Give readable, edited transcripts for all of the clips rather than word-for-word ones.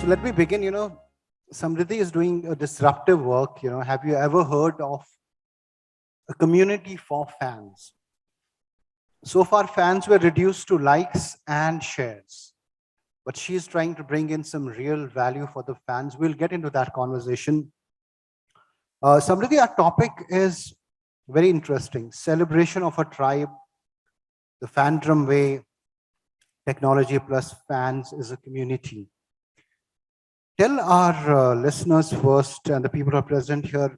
So let me begin. Samridhi is doing a disruptive work. Have you ever heard of a community for fans? So far, fans were reduced to likes and shares, but she's trying to bring in some real value for the fans. We'll get into that conversation. Samridhi, our topic is very interesting. Celebration of a tribe, the Fandrum way, technology plus fans is a community. Tell our listeners first and the people who are present here,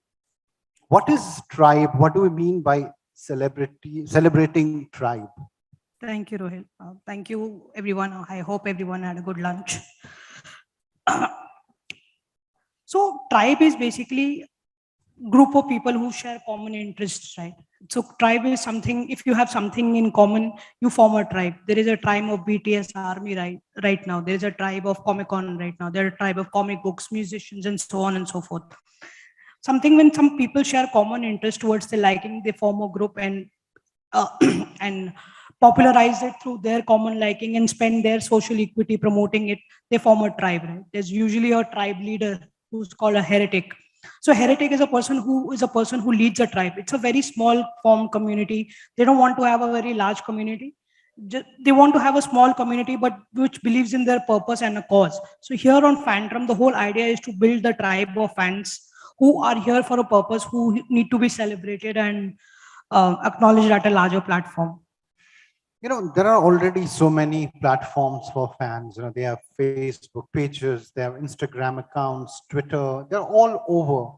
what is tribe? What do we mean by celebrating tribe? Thank you, Rohit. Thank you, everyone. I hope everyone had a good lunch. So, tribe is basically group of people who share common interests, right? So, tribe is something. If you have something in common, you form a tribe. There is a tribe of BTS Army right now. There is a tribe of Comic Con right now. There are a tribe of comic books, musicians, and so on and so forth. Something when some people share common interest towards the liking, they form a group uh, and popularize it through their common liking and spend their social equity promoting it. They form a tribe, right? There's usually a tribe leader who's called a heretic. So heretic is a person who leads a tribe. It's a very small form community. They don't want to have a very large community. They want to have a small community, but which believes in their purpose and a cause. So here on Fandrum, the whole idea is to build the tribe of fans who are here for a purpose, who need to be celebrated and acknowledged at a larger platform. There are already so many platforms for fans. They have Facebook pages, they have Instagram accounts, Twitter, they're all over.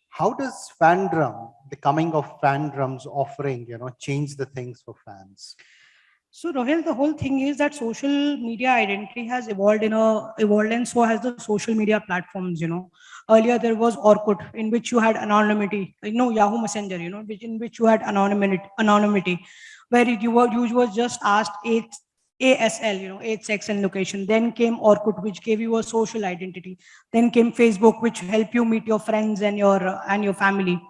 How does Fandrum, the coming of Fandrum's offering, change the things for fans? So Rohil, the whole thing is that social media identity has evolved, and so has the social media platforms. Earlier there was Orkut, in which you had anonymity. Yahoo Messenger. In which you had anonymity, where you were just asked ASL, age, sex, and location. Then came Orkut, which gave you a social identity. Then came Facebook, which helped you meet your friends and your family.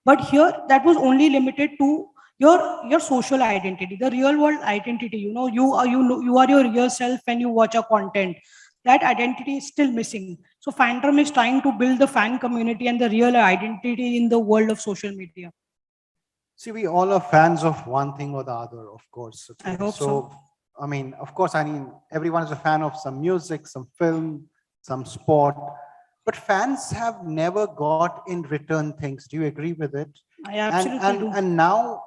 But here, that was only limited to your social identity, the real world identity. You are your real self when you watch a content. That identity is still missing. So Fandom is trying to build the fan community and the real identity in the world of social media. See, we all are fans of one thing or the other, of course. I Okay. hope so. Of course, everyone is a fan of some music, some film, some sport, but fans have never got in return things. Do you agree with it? I And absolutely and do. and now,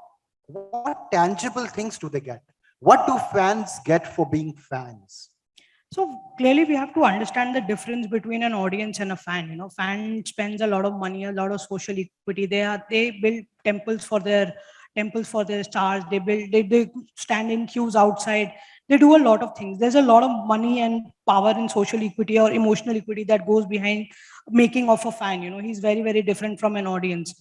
what tangible things do they get? What do fans get for being fans? So clearly, we have to understand the difference between an audience and a fan. Fan spends a lot of money, a lot of social equity. They build temples for their stars. They stand in queues outside. They do a lot of things. There's a lot of money and power in social equity or emotional equity that goes behind making of a fan. He's very, very different from an audience.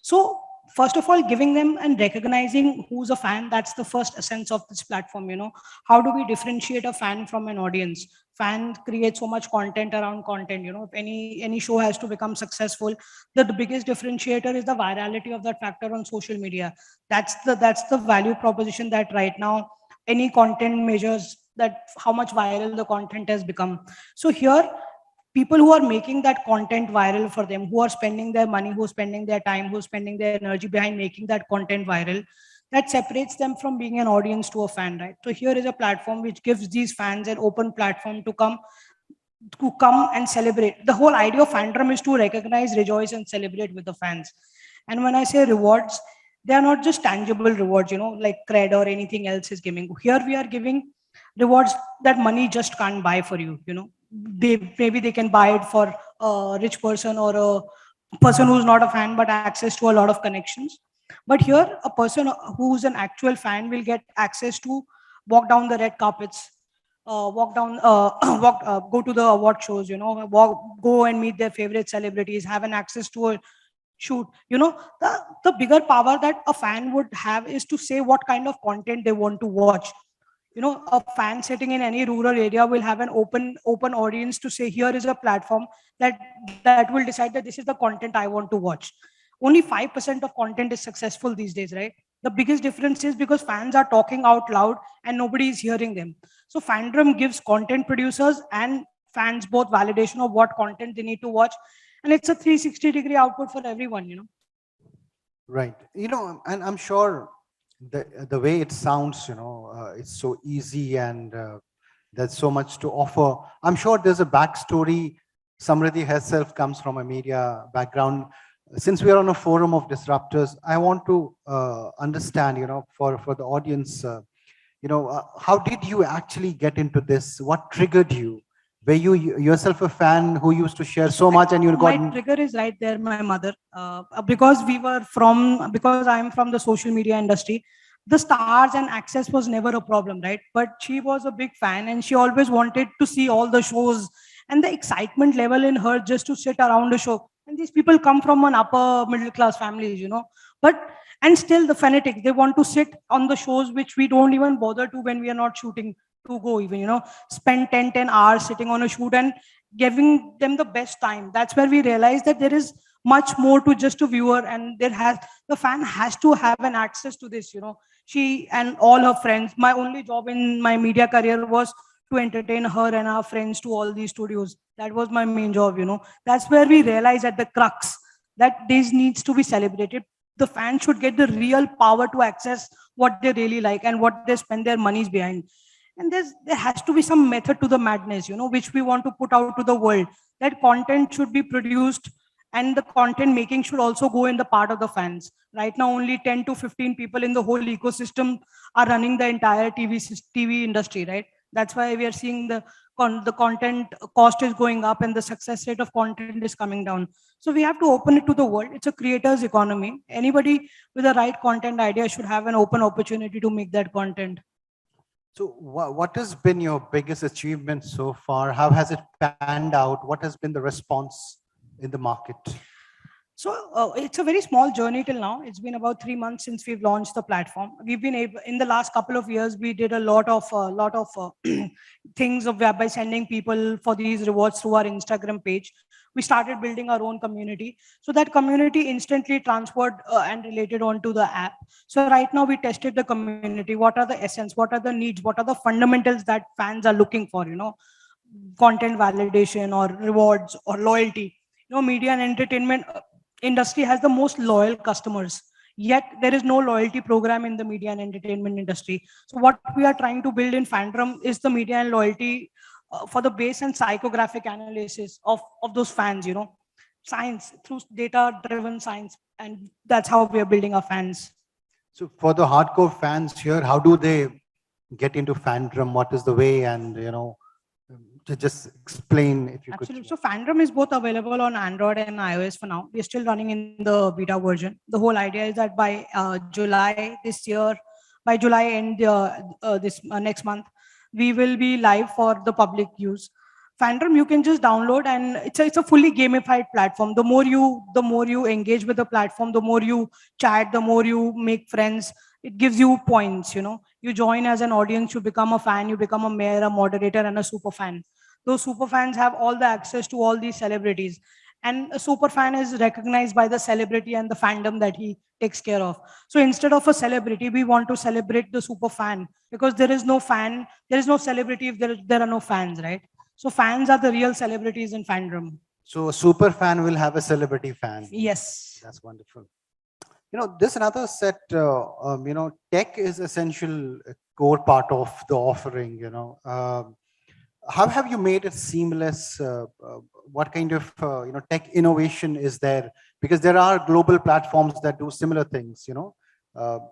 So first of all, giving them and recognizing who's a fan, that's the first essence of this platform. How do we differentiate a fan from an audience? Fan create so much content around content. If any show has to become successful, the biggest differentiator is the virality of that factor on social media. That's the value proposition that right now any content measures, that how much viral the content has become. So here, people who are making that content viral for them, who are spending their money, who are spending their time, who are spending their energy behind making that content viral, that separates them from being an audience to a fan, right? So here is a platform which gives these fans an open platform to come and celebrate. The whole idea of fandom is to recognize, rejoice, and celebrate with the fans. And when I say rewards, they are not just tangible rewards, like cred or anything else is giving. Here we are giving rewards that money just can't buy for you. Maybe they can buy it for a rich person or a person who's not a fan but access to a lot of connections. But here, a person who's an actual fan will get access to walk down the red carpets, walk down, go to the award shows, go and meet their favorite celebrities, have an access to a shoot. The bigger power that a fan would have is to say what kind of content they want to watch. A fan sitting in any rural area will have an open audience to say, here is a platform that will decide that this is the content I want to watch. Only 5% of content is successful these days, right? The biggest difference is because fans are talking out loud and nobody is hearing them. So fandom gives content producers and fans both validation of what content they need to watch, and it's a 360-degree output for everyone, Right. And I'm sure the way it sounds, it's so easy, and there's so much to offer. I'm sure there's a backstory. Samriddhi herself comes from a media background. Since we are on a forum of disruptors, I want to understand, for the audience, how did you actually get into this? What triggered you? Were you yourself a fan who used to share so much and you got? My trigger is right there, my mother. Because I'm from the social media industry, the stars and access was never a problem, right? But she was a big fan and she always wanted to see all the shows, and the excitement level in her just to sit around a show. And these people come from an upper middle class families, but and still the fanatics, they want to sit on the shows which we don't even bother to when we are not shooting to go even, spend 10 hours sitting on a shoot and giving them the best time. That's where we realize that there is much more to just a viewer, and the fan has to have an access to this. She and all her friends. My only job in my media career was to entertain her and our friends to all these studios. That was my main job. That's where we realize at the crux that this needs to be celebrated. The fans should get the real power to access what they really like and what they spend their monies behind. And there has to be some method to the madness, which we want to put out to the world. That content should be produced, and the content making should also go in the part of the fans. Right now only 10 to 15 people in the whole ecosystem are running the entire TV industry, right? That's why we are seeing the content cost is going up and the success rate of content is coming down. So we have to open it to the world. It's a creator's economy. Anybody with the right content idea should have an open opportunity to make that content. So what has been your biggest achievement so far? How has it panned out? What has been the response in the market? So it's a very small journey till now. It's been about 3 months since we've launched the platform. We've been able, in the last couple of years, we did a lot of things of by sending people for these rewards through our Instagram page. We started building our own community. So that community instantly transferred and related onto the app. So right now we tested the community. What are the essence? What are the needs? What are the fundamentals that fans are looking for? Content validation or rewards or loyalty. Media and entertainment industry has the most loyal customers, yet there is no loyalty program in the media and entertainment industry. So what we are trying to build in Fandrum is the media and loyalty for the base and psychographic analysis of those fans, science through data driven science, and that's how we are building our fans. So for the hardcore fans here, how do they get into Fandrum? What is the way? And to just explain if you Absolutely. could. So Fandrum is both available on Android and iOS for now. We're still running in the beta version. The whole idea is that by July this year, by July end this next month, we will be live for the public use. Fandom you can just download, and it's a fully gamified platform. The more you engage with the platform, the more you chat, the more you make friends. It gives you points. You join as an audience, you become a fan, you become a mayor, a moderator, and a super fan. Those super fans have all the access to all these celebrities, and a super fan is recognized by the celebrity and the fandom that he takes care of. So instead of a celebrity, we want to celebrate the super fan, because there is no fan, there is no celebrity if there are no fans, right? So fans are the real celebrities in fandom. So a super fan will have a celebrity fan. Yes. That's wonderful. This another set, tech is essential core part of the offering, how have you made it seamless? What kind of tech innovation is there? Because there are global platforms that do similar things.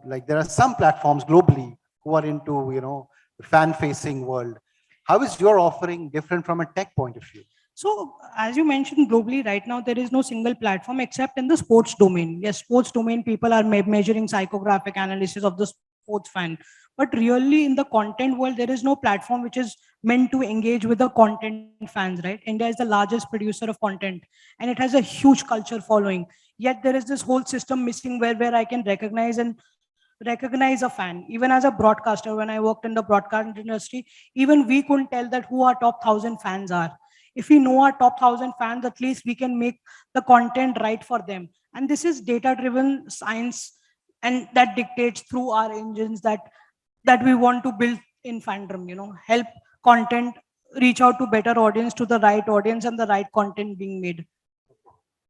Like there are some platforms globally who are into the fan-facing world. How is your offering different from a tech point of view? So as you mentioned, globally right now, there is no single platform except in the sports domain. Yes, sports domain people are measuring psychographic analysis of the sports fan. But really in the content world, there is no platform which is meant to engage with the content fans, right? India is the largest producer of content, and it has a huge culture following. Yet there is this whole system missing where I can recognize a fan. Even as a broadcaster, when I worked in the broadcast industry, even we couldn't tell that who our top 1,000 fans are. If we know our top 1,000 fans, at least we can make the content right for them. And this is data driven science, and that dictates through our engines that we want to build in Fandom, help content reach out to better audience, to the right audience, and the right content being made.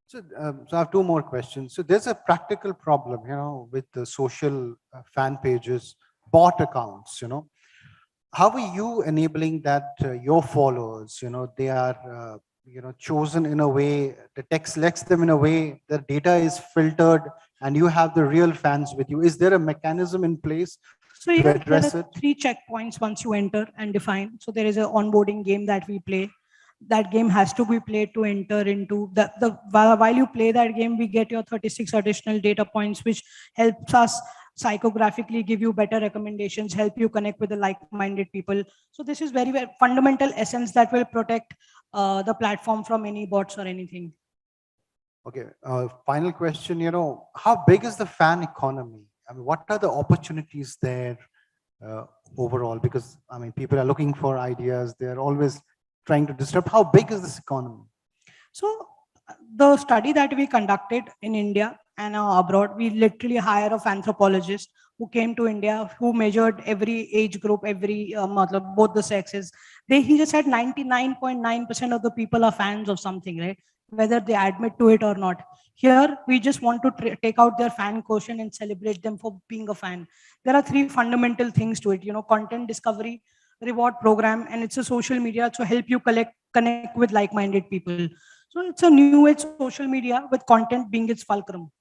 So I have two more questions. So there's a practical problem, with the social fan pages, bot accounts, How are you enabling that your followers, they are, chosen in a way, the tech selects them in a way, the data is filtered, and you have the real fans with you. Is there a mechanism in place So to yeah, there address are it? 3 checkpoints once you enter and define. So there is an onboarding game that we play. That game has to be played to enter into while you play that game, we get your 36 additional data points, which helps us psychographically give you better recommendations, help you connect with the like-minded people. So this is very, very fundamental essence that will protect the platform from any bots or anything. Okay, final question, how big is the fan economy? I mean, what are the opportunities there overall? Because, I mean, people are looking for ideas. They're always trying to disrupt. How big is this economy? So the study that we conducted in India and abroad, we literally hire a anthropologist who came to India, who measured every age group, both the sexes. He just said 99.9% of the people are fans of something, right? Whether they admit to it or not. Here, we just want to take out their fan quotient and celebrate them for being a fan. There are 3 fundamental things to it, content discovery, reward program, and it's a social media to help you connect with like-minded people. So it's a new age social media with content being its fulcrum.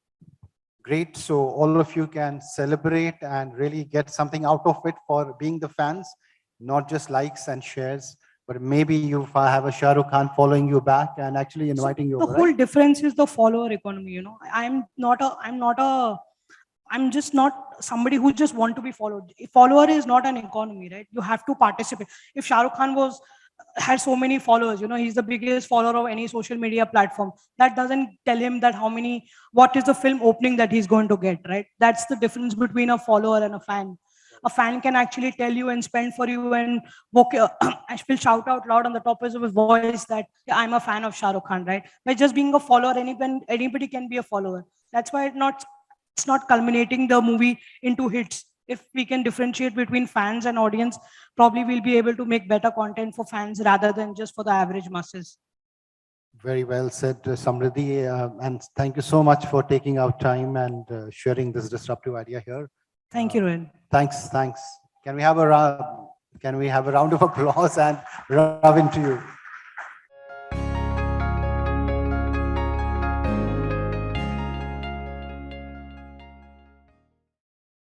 Great. So all of you can celebrate and really get something out of it for being the fans, not just likes and shares, but maybe you have a Shah Rukh Khan following you back and actually inviting you The over, whole right? difference is the follower economy. I'm just not somebody who just want to be followed. A follower is not an economy, right? You have to participate. If Shah Rukh Khan had so many followers, he's the biggest follower of any social media platform. That doesn't tell him that what is the film opening that he's going to get, right? That's the difference between a follower and a fan. A fan can actually tell you and spend for you and I will shout out loud on the top of his voice that yeah, I'm a fan of Shah Rukh Khan, right? By just being a follower, anybody can be a follower. That's why it's not culminating the movie into hits. If we can differentiate between fans and audience, probably we'll be able to make better content for fans rather than just for the average masses. Very well said, Samriddhi. And thank you so much for taking out time and sharing this disruptive idea here. Thank you, Rohan. Thanks. Can we have a round of applause and Ravin to you?